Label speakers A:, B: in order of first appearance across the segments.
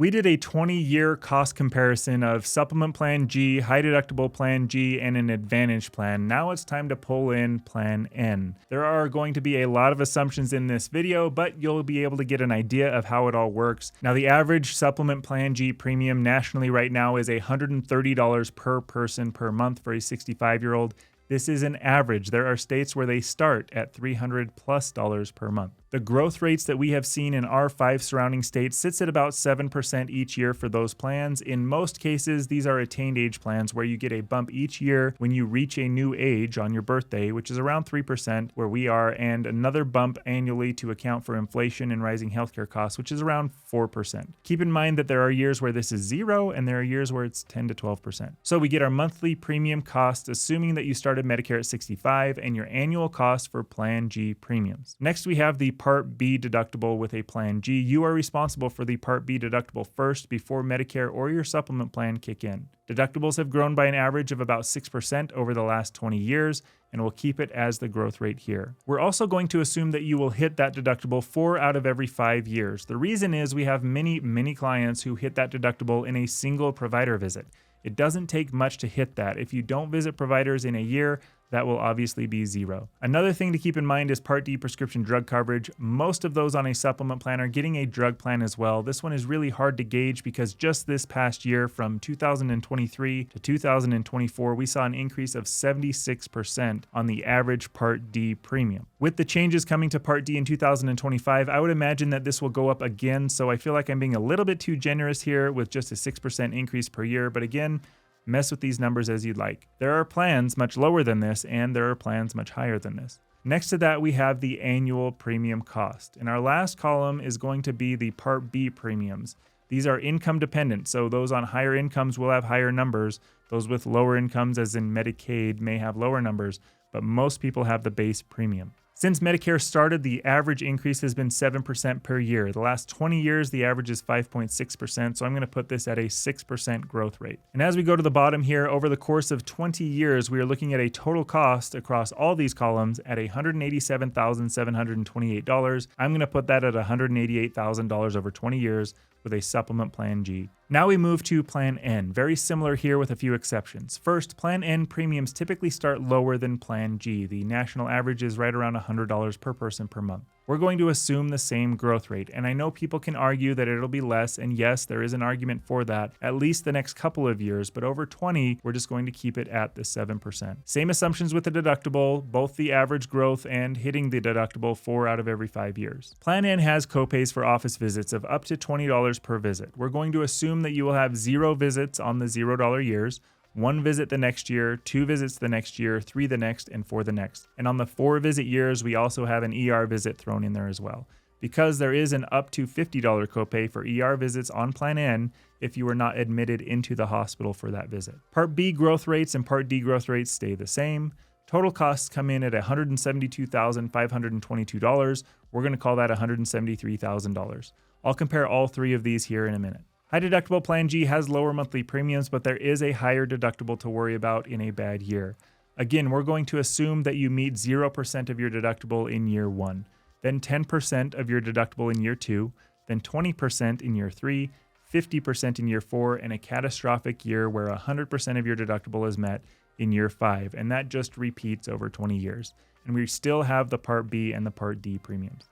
A: We did a 20-year cost comparison of Supplement Plan G, High Deductible Plan G, and an Advantage plan. Now it's time to pull in Plan N. There are going to be a lot of assumptions in this video, but you'll be able to get an idea of how it all works. Now, the average Supplement Plan G premium nationally right now is $130 per person per month for a 65-year-old. This is an average. There are states where they start at $300+ per month. The growth rates that we have seen in our 5 surrounding states sits at about 7% each year for those plans. In most cases, these are attained age plans where you get a bump each year when you reach a new age on your birthday, which is around 3% where we are, and another bump annually to account for inflation and rising healthcare costs, which is around 4%. Keep in mind that there are years where this is 0 and there are years where it's 10 to 12%. So we get our monthly premium cost, assuming that you started Medicare at 65, and your annual cost for Plan G premiums. Next, we have the Part B deductible with a Plan G. You are responsible for the Part B deductible first before Medicare or your supplement plan kick in. Deductibles have grown by an average of about 6% over the last 20 years, and we'll keep it as the growth rate here. We're also going to assume that you will hit that deductible 4 out of every 5 years. The reason is we have many clients who hit that deductible in a single provider visit. It doesn't take much to hit that. If you don't visit providers in a year, that will obviously be 0. Another thing to keep in mind is Part D prescription drug coverage. Most of those on a supplement plan are getting a drug plan as well. This one is really hard to gauge because just this past year, from 2023 to 2024, we saw an increase of 76% on the average Part D premium. With the changes coming to Part D in 2025, I would imagine that this will go up again, so I feel like I'm being a little bit too generous here with just a 6% increase per year, but again, mess with these numbers as you'd like. There are plans much lower than this, and there are plans much higher than this. Next to that, we have the annual premium cost. And our last column is going to be the Part B premiums. These are income dependent, so those on higher incomes will have higher numbers. Those with lower incomes, as in Medicaid, may have lower numbers, but most people have the base premium. Since Medicare started, the average increase has been 7% per year. The last 20 years, the average is 5.6%, so I'm going to put this at a 6% growth rate. And as we go to the bottom here, over the course of 20 years, we are looking at a total cost across all these columns at $187,728. I'm going to put that at $188,000 over 20 years with a Supplement Plan G. Now we move to Plan N. Very similar here with a few exceptions. First, Plan N premiums typically start lower than Plan G. The national average is right around $100 per person per month. We're going to assume the same growth rate, and I know people can argue that it'll be less, and yes, there is an argument for that, at least the next couple of years, but over 20, we're just going to keep it at the 7%. Same assumptions with the deductible, both the average growth and hitting the deductible 4 out of every 5 years. Plan N has copays for office visits of up to $20 per visit. We're going to assume that you will have 0 visits on the $0 years, 1 visit the next year, 2 visits the next year, 3 the next, and 4 the next. And on the 4 visit years, we also have an ER visit thrown in there as well. Because there is an up to $50 copay for ER visits on Plan N if you were not admitted into the hospital for that visit. Part B growth rates and Part D growth rates stay the same. Total costs come in at $172,522. We're going to call that $173,000. I'll compare all 3 of these here in a minute. High Deductible Plan G has lower monthly premiums, but there is a higher deductible to worry about in a bad year. Again, we're going to assume that you meet 0% of your deductible in year 1, then 10% of your deductible in year 2, then 20% in year 3, 50% in year 4, and a catastrophic year where 100% of your deductible is met in year 5, and that just repeats over 20 years. And we still have the Part B and the Part D premiums.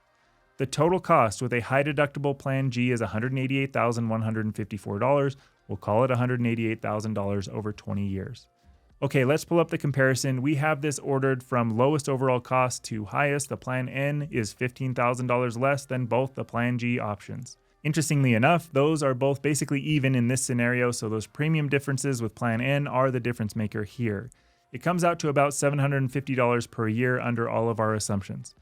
A: The total cost with a high deductible Plan G is $188,154. We'll call it $188,000 over 20 years. Okay, let's pull up the comparison. We have this ordered from lowest overall cost to highest. The Plan N is $15,000 less than both the Plan G options. Interestingly enough, those are both basically even in this scenario, so those premium differences with Plan N are the difference maker here. It comes out to about $750 per year under all of our assumptions.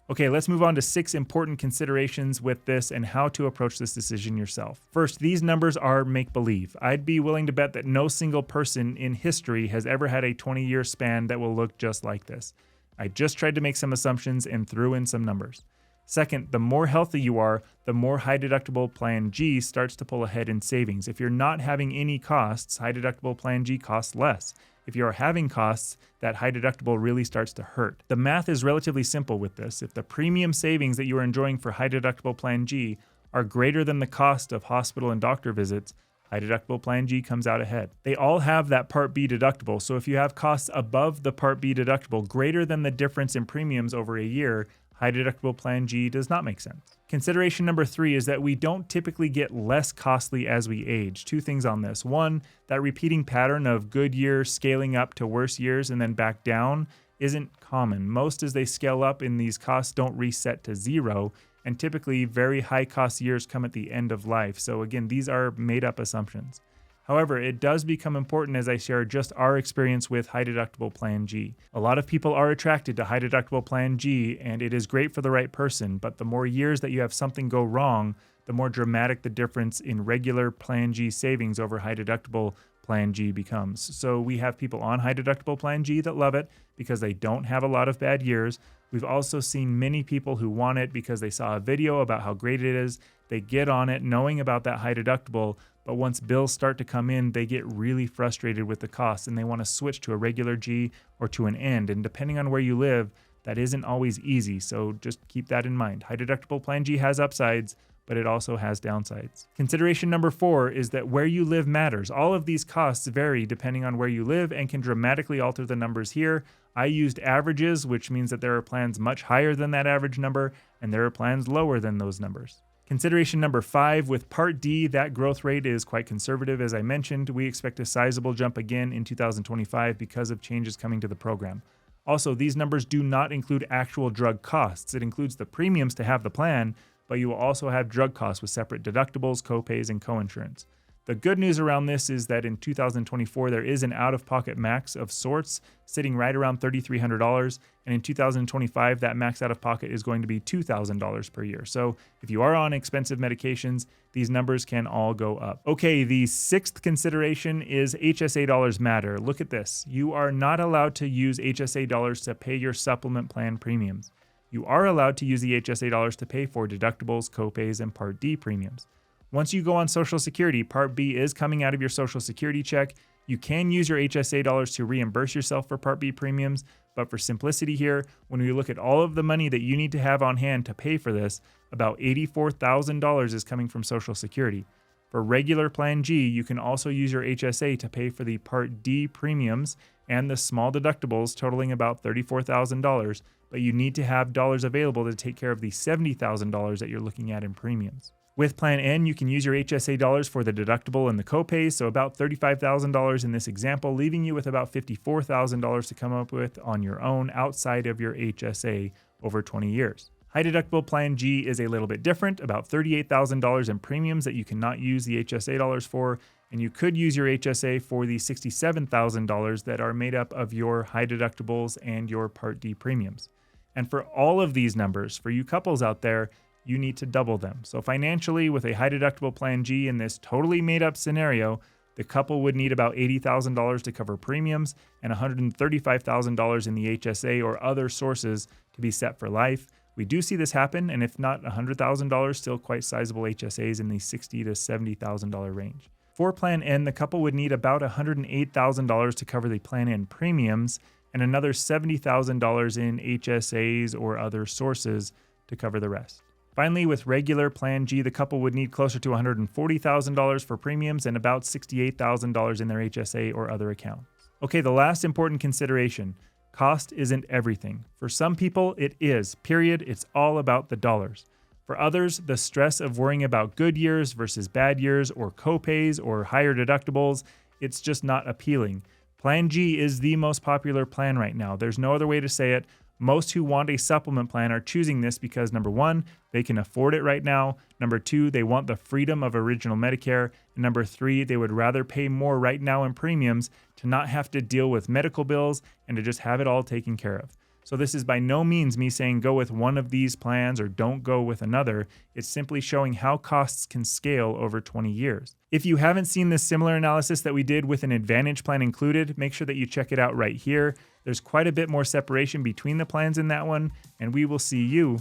A: Okay, let's move on to 6 important considerations with this and how to approach this decision yourself. First, these numbers are make-believe. I'd be willing to bet that no single person in history has ever had a 20-year span that will look just like this. I just tried to make some assumptions and threw in some numbers. Second, the more healthy you are, the more High Deductible Plan G starts to pull ahead in savings. If you're not having any costs, High Deductible Plan G costs less. If you are having costs, that high deductible really starts to hurt. The math is relatively simple with this. If the premium savings that you are enjoying for High Deductible Plan G are greater than the cost of hospital and doctor visits, High Deductible Plan G comes out ahead. They all have that Part B deductible, so if you have costs above the Part B deductible greater than the difference in premiums over a year, High Deductible Plan G does not make sense. Consideration number 3 is that we don't typically get less costly as we age. Two things on this. One, that repeating pattern of good years scaling up to worse years and then back down isn't common. Most as they scale up in these costs don't reset to zero, and typically very high cost years come at the end of life. So again, these are made up assumptions. However, it does become important as I share just our experience with High Deductible Plan G. A lot of people are attracted to High Deductible Plan G, and it is great for the right person, but the more years that you have something go wrong, the more dramatic the difference in regular Plan G savings over High Deductible Plan G becomes. So we have people on High Deductible Plan G that love it because they don't have a lot of bad years. We've also seen many people who want it because they saw a video about how great it is. They get on it knowing about that high deductible, but once bills start to come in, they get really frustrated with the cost and they want to switch to a regular G or to an N. And depending on where you live, that isn't always easy. So just keep that in mind. High Deductible Plan G has upsides, but it also has downsides. Consideration number 4 is that where you live matters. All of these costs vary depending on where you live and can dramatically alter the numbers here. I used averages, which means that there are plans much higher than that average number, and there are plans lower than those numbers. Consideration number 5, with Part D, that growth rate is quite conservative. As I mentioned, we expect a sizable jump again in 2025 because of changes coming to the program. Also, these numbers do not include actual drug costs. It includes the premiums to have the plan, but you will also have drug costs with separate deductibles, copays, and coinsurance. The good news around this is that in 2024, there is an out-of-pocket max of sorts sitting right around $3,300. And in 2025, that max out-of-pocket is going to be $2,000 per year. So if you are on expensive medications, these numbers can all go up. Okay, the 6th consideration is HSA dollars matter. Look at this. You are not allowed to use HSA dollars to pay your supplement plan premiums. You are allowed to use the HSA dollars to pay for deductibles, copays, and Part D premiums. Once you go on Social Security, Part B is coming out of your Social Security check. You can use your HSA dollars to reimburse yourself for Part B premiums, but for simplicity here, when we look at all of the money that you need to have on hand to pay for this, about $84,000 is coming from Social Security. For regular Plan G, you can also use your HSA to pay for the Part D premiums and the small deductibles totaling about $34,000, but you need to have dollars available to take care of the $70,000 that you're looking at in premiums. With Plan N, you can use your HSA dollars for the deductible and the copays, so about $35,000 in this example, leaving you with about $54,000 to come up with on your own outside of your HSA over 20 years. High Deductible Plan G is a little bit different, about $38,000 in premiums that you cannot use the HSA dollars for, and you could use your HSA for the $67,000 that are made up of your high deductibles and your Part D premiums. And for all of these numbers, for you couples out there, you need to double them. So financially, with a High Deductible Plan G in this totally made up scenario, the couple would need about $80,000 to cover premiums and $135,000 in the HSA or other sources to be set for life. We do see this happen, and if not $100,000, still quite sizable HSAs in the $60,000 to $70,000 range. For Plan N, the couple would need about $108,000 to cover the Plan N premiums and another $70,000 in HSAs or other sources to cover the rest. Finally, with regular Plan G, the couple would need closer to $140,000 for premiums and about $68,000 in their HSA or other account. Okay, the last important consideration. Cost isn't everything. For some people, it is, period. It's all about the dollars. For others, the stress of worrying about good years versus bad years or copays or higher deductibles, it's just not appealing. Plan G is the most popular plan right now. There's no other way to say it. Most who want a supplement plan are choosing this because, number 1, they can afford it right now. Number 2, they want the freedom of original Medicare. And number 3, they would rather pay more right now in premiums to not have to deal with medical bills and to just have it all taken care of. So this is by no means me saying go with one of these plans or don't go with another. It's simply showing how costs can scale over 20 years. If you haven't seen this similar analysis that we did with an Advantage plan included, make sure that you check it out right here. There's quite a bit more separation between the plans in that one, and we will see you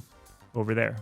A: over there.